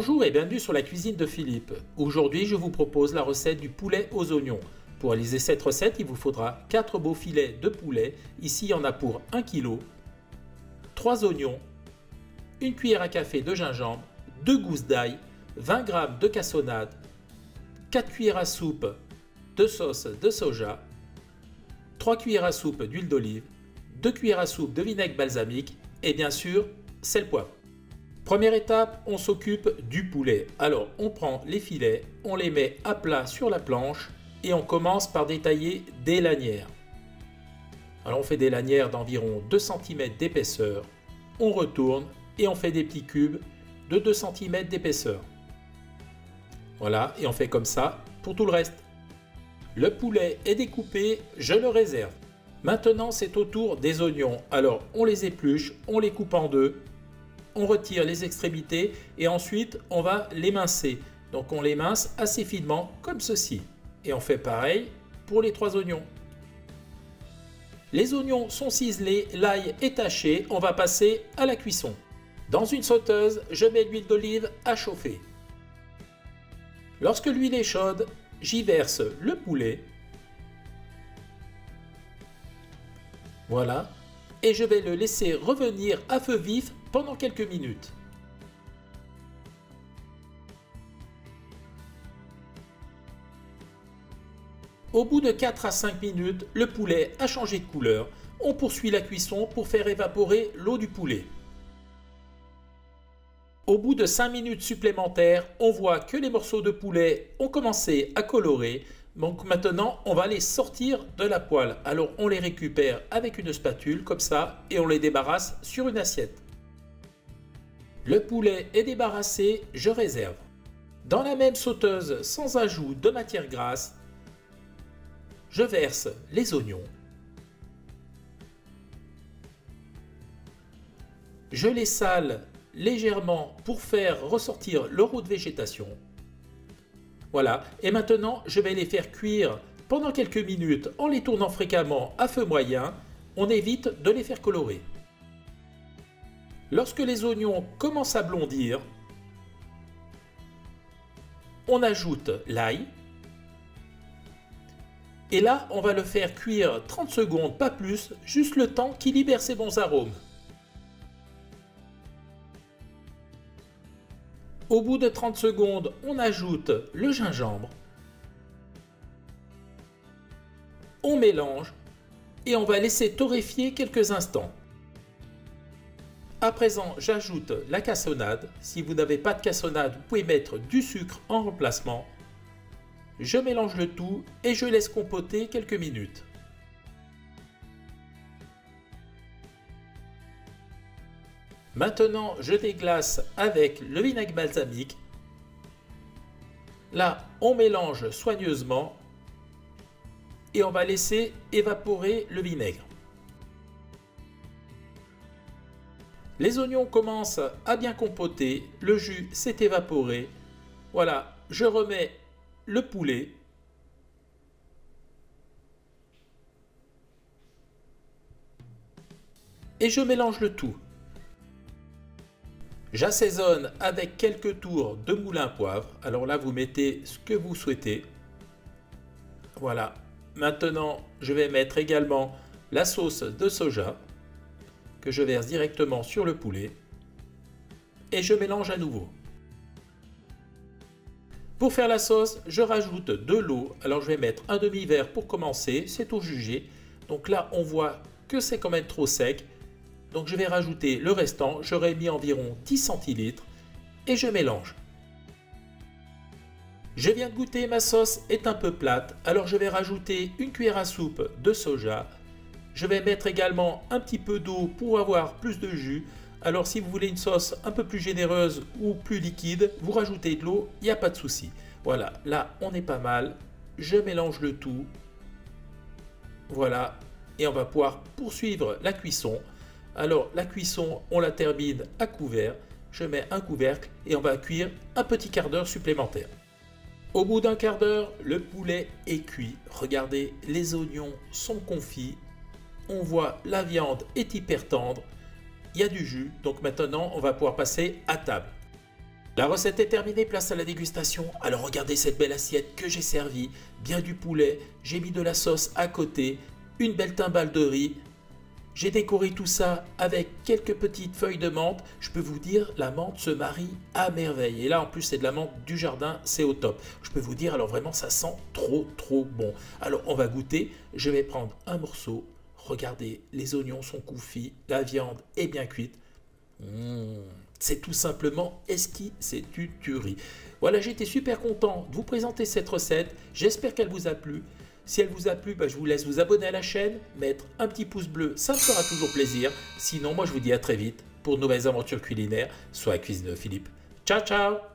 Bonjour et bienvenue sur la cuisine de Philippe. Aujourd'hui, je vous propose la recette du poulet aux oignons. Pour réaliser cette recette, il vous faudra 4 beaux filets de poulet. Ici, il y en a pour 1 kg, 3 oignons, 1 cuillère à café de gingembre, 2 gousses d'ail, 20 g de cassonade, 4 cuillères à soupe de sauce de soja, 3 cuillères à soupe d'huile d'olive, 2 cuillères à soupe de vinaigre balsamique et bien sûr, sel, poivre. Première étape, on s'occupe du poulet. Alors, on prend les filets, on les met à plat sur la planche et on commence par détailler des lanières. Alors, on fait des lanières d'environ 2 cm d'épaisseur. On retourne et on fait des petits cubes de 2 cm d'épaisseur. Voilà, et on fait comme ça pour tout le reste. Le poulet est découpé, je le réserve. Maintenant, c'est au tour des oignons. Alors, on les épluche, on les coupe en deux. On retire les extrémités et ensuite on va l'émincer. Donc on l'émince assez finement comme ceci. Et on fait pareil pour les 3 oignons. Les oignons sont ciselés, l'ail est taché, on va passer à la cuisson. Dans une sauteuse, je mets l'huile d'olive à chauffer. Lorsque l'huile est chaude, j'y verse le poulet. Voilà. Et je vais le laisser revenir à feu vif pendant quelques minutes. Au bout de 4 à 5 minutes, le poulet a changé de couleur. On poursuit la cuisson pour faire évaporer l'eau du poulet. Au bout de 5 minutes supplémentaires, on voit que les morceaux de poulet ont commencé à colorer. Donc maintenant, on va les sortir de la poêle. Alors on les récupère avec une spatule comme ça et on les débarrasse sur une assiette. Le poulet est débarrassé, je réserve. Dans la même sauteuse, sans ajout de matière grasse, je verse les oignons. Je les sale légèrement pour faire ressortir leur eau de végétation. Voilà, et maintenant je vais les faire cuire pendant quelques minutes en les tournant fréquemment à feu moyen. On évite de les faire colorer. Lorsque les oignons commencent à blondir, on ajoute l'ail. Et là, on va le faire cuire 30 secondes, pas plus, juste le temps qu'il libère ses bons arômes. Au bout de 30 secondes, on ajoute le gingembre. On mélange et on va laisser torréfier quelques instants. À présent, j'ajoute la cassonade. Si vous n'avez pas de cassonade, vous pouvez mettre du sucre en remplacement. Je mélange le tout et je laisse compoter quelques minutes. Maintenant, je déglace avec le vinaigre balsamique. Là, on mélange soigneusement et on va laisser évaporer le vinaigre. Les oignons commencent à bien compoter, le jus s'est évaporé. Voilà, je remets le poulet. Et je mélange le tout. J'assaisonne avec quelques tours de moulin à poivre. Alors là, vous mettez ce que vous souhaitez. Voilà. Maintenant, je vais mettre également la sauce de soja que je verse directement sur le poulet. Et je mélange à nouveau. Pour faire la sauce, je rajoute de l'eau. Alors je vais mettre un demi-verre pour commencer, c'est au jugé. Donc là, on voit que c'est quand même trop sec. Donc je vais rajouter le restant, j'aurai mis environ 10 centilitres et je mélange. Je viens de goûter, ma sauce est un peu plate, alors je vais rajouter une cuillère à soupe de soja. Je vais mettre également un petit peu d'eau pour avoir plus de jus. Alors si vous voulez une sauce un peu plus généreuse ou plus liquide, vous rajoutez de l'eau, il n'y a pas de souci. Voilà, là on est pas mal. Je mélange le tout. Voilà, et on va pouvoir poursuivre la cuisson. Alors la cuisson, on la termine à couvert. Je mets un couvercle et on va cuire un petit quart d'heure supplémentaire. Au bout d'un quart d'heure, le poulet est cuit. Regardez, les oignons sont confits. On voit la viande est hyper tendre. Il y a du jus, donc maintenant on va pouvoir passer à table. La recette est terminée, place à la dégustation. Alors regardez cette belle assiette que j'ai servie, bien du poulet, j'ai mis de la sauce à côté, une belle timbale de riz. J'ai décoré tout ça avec quelques petites feuilles de menthe. Je peux vous dire, la menthe se marie à merveille. Et là, en plus, c'est de la menthe du jardin, c'est au top. Je peux vous dire, alors vraiment, ça sent trop, trop bon. Alors, on va goûter. Je vais prendre un morceau. Regardez, les oignons sont confits, la viande est bien cuite. C'est tout simplement esquis, c'est une tuerie. Voilà, j'étais super content de vous présenter cette recette. J'espère qu'elle vous a plu. Si elle vous a plu, je vous laisse vous abonner à la chaîne, mettre un petit pouce bleu, ça me fera toujours plaisir. Sinon, moi je vous dis à très vite pour de nouvelles aventures culinaires, soit à Cuisine de Philippe. Ciao, ciao!